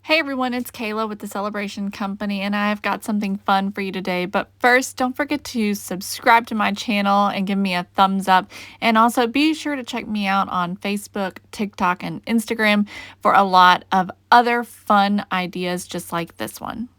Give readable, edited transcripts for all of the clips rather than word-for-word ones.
Hey everyone, it's Kayla with the Celebration Company, and I've got something fun for you today. But first, don't forget to subscribe to my channel and give me a thumbs up. And also be sure to check me out on Facebook, TikTok, and Instagram for a lot of other fun ideas just like this one.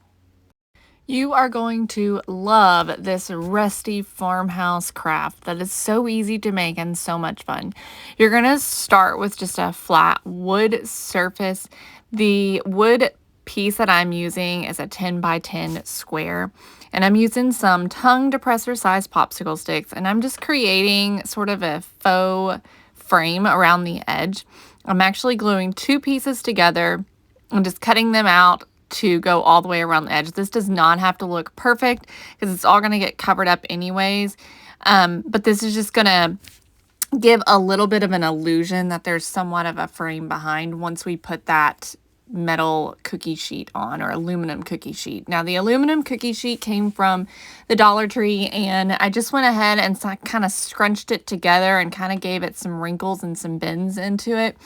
You are going to love this rusty farmhouse craft that is so easy to make and so much fun. You're going to start with just a flat wood surface. The wood piece that I'm using is a 10 by 10 square, and I'm using some tongue depressor size popsicle sticks, and I'm just creating sort of a faux frame around the edge. I'm actually gluing two pieces together and just cutting them out to go all the way around the edge. This does not have to look perfect because it's all going to get covered up anyways. But this is just going to give a little bit of an illusion that there's somewhat of a frame behind once we put that metal cookie sheet on, or aluminum cookie sheet. Now the aluminum cookie sheet came from the Dollar Tree, and I just went ahead and kind of scrunched it together and kind of gave it some wrinkles and some bends into it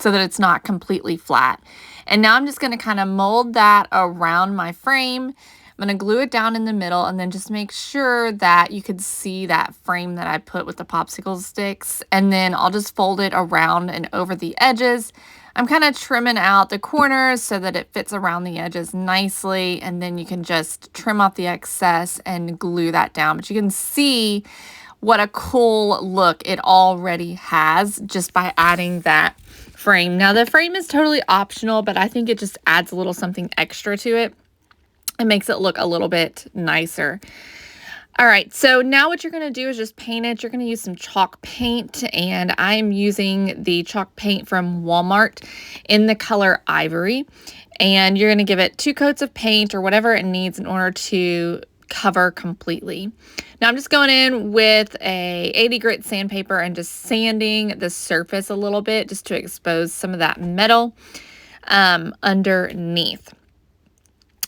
so that it's not completely flat. And now I'm just going to kind of mold that around my frame. I'm going to glue it down in the middle and then just make sure that you could see that frame that I put with the popsicle sticks. And then I'll just fold it around and over the edges. I'm kind of trimming out the corners so that it fits around the edges nicely. And then you can just trim off the excess and glue that down. But you can see what a cool look it already has just by adding that frame. Now the frame is totally optional, but I think it just adds a little something extra to it. It makes it look a little bit nicer. All right, so now what you're going to do is just paint it. You're going to use some chalk paint, and I'm using the chalk paint from Walmart in the color Ivory. And you're going to give it 2 coats of paint or whatever it needs in order to cover completely. Now I'm just going in with a 80 grit sandpaper and just sanding the surface a little bit just to expose some of that metal underneath.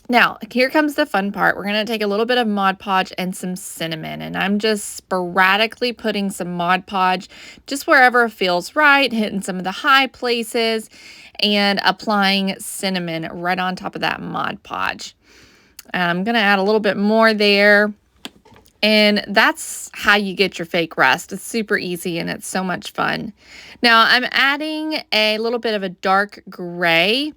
Now, here comes the fun part. We're going to take a little bit of Mod Podge and some cinnamon, and I'm just sporadically putting some Mod Podge just wherever feels right, hitting some of the high places, and applying cinnamon right on top of that Mod Podge. I'm going to add a little bit more there, and that's how you get your fake rust. It's super easy, and it's so much fun. Now, I'm adding a little bit of a dark gray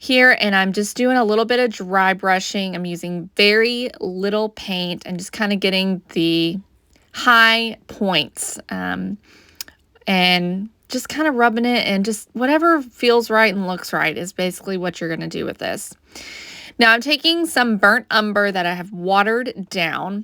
here, and I'm just doing a little bit of dry brushing. I'm using very little paint and just kind of getting the high points and just kind of rubbing it, and just whatever feels right and looks right is basically what you're going to do with this. Now I'm taking some burnt umber that I have watered down,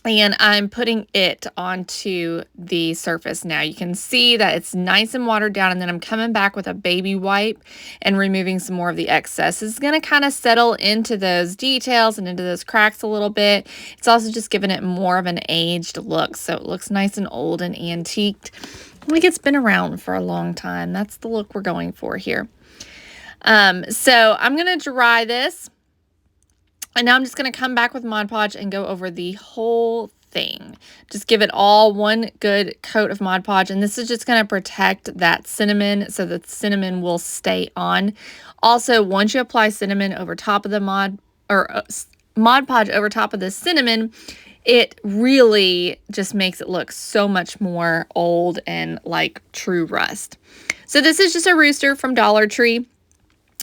and I'm putting it onto the surface. Now you can see that it's nice and watered down, and then I'm coming back with a baby wipe and removing some more of the excess. It's going to kind of settle into those details and into those cracks a little bit. It's also just giving it more of an aged look, so it looks nice and old and antiqued, like it's been around for a long time. That's the look we're going for here. So I'm going to dry this. And now I'm just going to come back with Mod Podge and go over the whole thing. Just give it all one good coat of Mod Podge. And this is just going to protect that cinnamon so that cinnamon will stay on. Also, once you apply cinnamon over top of the Mod Podge over top of the cinnamon, it really just makes it look so much more old and like true rust. So this is just a Rooster from Dollar Tree.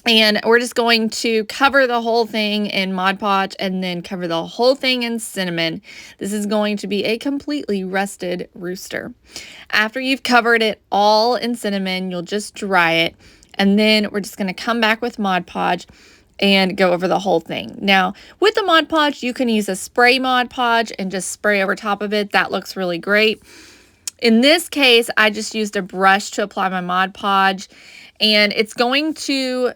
And we're just going to cover the whole thing in Mod Podge and then cover the whole thing in cinnamon. This is going to be a completely rusted Rooster. After you've covered it all in cinnamon, you'll just dry it. And then we're just going to come back with Mod Podge and go over the whole thing. Now, with the Mod Podge, you can use a spray Mod Podge and just spray over top of it. That looks really great. In this case, I just used a brush to apply my Mod Podge, and it's going to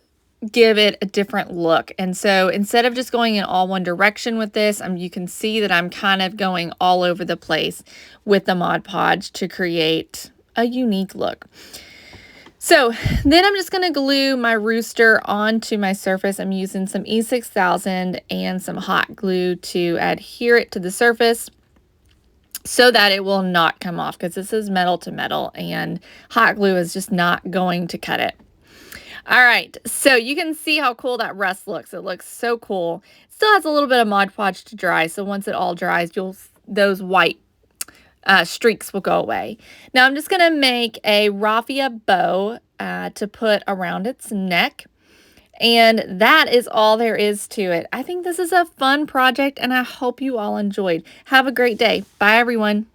give it a different look. And so instead of just going in all one direction with this, you can see that I'm kind of going all over the place with the Mod Podge to create a unique look. So then I'm just going to glue my Rooster onto my surface. I'm using some E6000 and some hot glue to adhere it to the surface so that it will not come off, because this is metal to metal and hot glue is just not going to cut it. All right, so you can see how cool that rust looks. It looks so cool. Still has a little bit of Mod Podge to dry, so once it all dries, those white streaks will go away. Now I'm just gonna make a raffia bow to put around its neck. And that is all there is to it. I think this is a fun project and I hope you all enjoyed. Have a great day. Bye everyone.